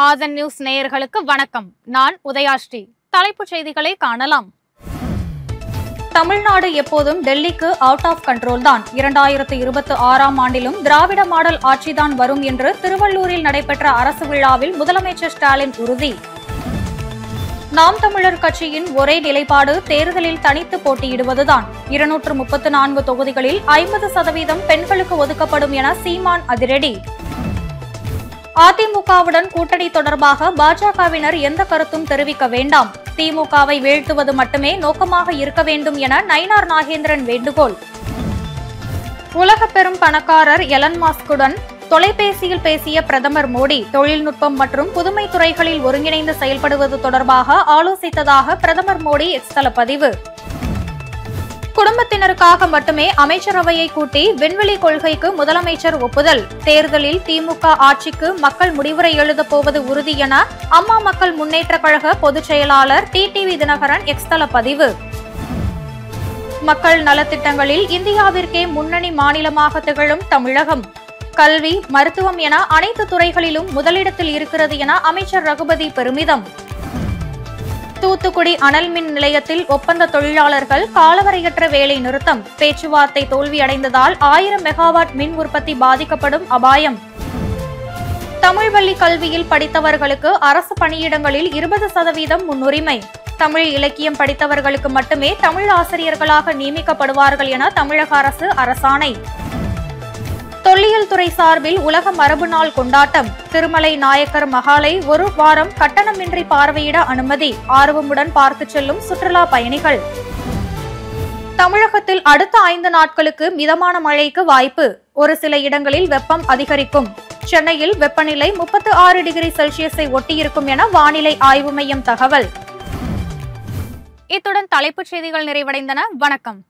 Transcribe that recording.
ஆதன் news நேயர்களுக்கு வணக்கம். நான் உதயாஸ்ரீ. தலைப்புச் செய்திகளை காணலாம். தமிழ்நாடு எப்போதும் டெல்லிக்கு அவுட் ஆஃப் கண்ட்ரோல் தான். 2026ஆம் ஆண்டிலும் திராவிட மாடல் ஆட்சிதான் வரும் என்று திருவள்ளூரில் நடைபெற்ற அரசு விழாவில் முதலமைச்சர் ஸ்டாலின் உறுதி. நாம் தமிழர் கட்சியின் ஒரே நிலைப்பாடு தேர்தலில் தனித்து போட்டியிடுவதுதான். 234 தொகுதிகளில் 50% பெண்களுக்கு ஒதுக்கப்படும் என சீமான் அதிரடி. அதிமுகவுடன் கூட்டணி தொடர்பாக பாஜகவினர் எந்த கருத்தும் தெரிவிக்க வேண்டாம். திமுகவை வீழ்த்துவது மட்டுமே நோக்கமாக இருக்க வேண்டும் என நயினார் நாகேந்திரன் வேண்டுகோள். உலக பெரும் பணக்காரர் எலன் மாஸ்குடன் தொலைபேசியில் பேசிய பிரதமர் மோடி தொழில்நுட்பம் மற்றும் புதுமை துறைகளில் ஒருங்கிணைந்து செயல்படுவது தொடர்பாக ஆலோசித்ததாக பிரதமர் மோடி எக்ஸ் தள பதிவு. குடும்பத்தினருக்காக மட்டுமே அமைச்சரவையை கூட்டி விண்வெளி கொள்கைக்கு முதலமைச்சர் ஒப்புதல். தேர்தலில் திமுக ஆட்சிக்கு மக்கள் முடிவுரை எழுதப் போவது உறுதி என அம்மா மக்கள் முன்னேற்ற கழக பொதுச் செயலாளர் டிடிவி தினகரன் எக்ஸ் தள பதிவு. மக்கள் நலத்திட்டங்களில் இந்தியாவிற்கே முன்னணி மாநிலமாக திகழும் தமிழகம். கல்வி, மருத்துவம் என அனைத்து துறைகளிலும் முதலிடத்தில் இருக்கிறது என அமைச்சர் ரகுபதி பெருமிதம். தூத்துக்குடி அனல் மின் நிலையத்தில் ஒப்பந்த தொழிலாளர்கள் காலவரையற்ற வேலை நிறுத்தம். பேச்சுவார்த்தை தோல்வியடைந்ததால் 1000 மெகாவாட் மின் உற்பத்தி பாதிக்கப்படும் அபாயம். தமிழ் வழி கல்வியில் படித்தவர்களுக்கு அரசு பணியிடங்களில் 20% முன்னுரிமை. தமிழ் இலக்கியம் படித்தவர்களுக்கு மட்டுமே தமிழ் ஆசிரியர்களாக நியமிக்கப்படுவார்கள் என தமிழக அரசு அரசாணை. தொல்லியல் துறை சார்பில் உலக மரபு நாள் கொண்டாட்டம். திருமலை நாயக்கர் மகாலை ஒரு வாரம் கட்டணமின்றி பார்வையிட அனுமதி. ஆர்வமுடன் பார்த்து செல்லும் சுற்றுலா பயணிகள். தமிழகத்தில் அடுத்த 5 நாட்களுக்கு மிதமான மழைக்கு வாய்ப்பு. ஒரு சில இடங்களில் வெப்பம் அதிகரிக்கும். சென்னையில் வெப்பநிலை 36 டிகிரி செல்சியஸை ஒட்டியிருக்கும் என வானிலை ஆய்வு மையம் தகவல். இத்துடன் தலைப்புச் செய்திகள் நிறைவடைந்தன. வணக்கம்.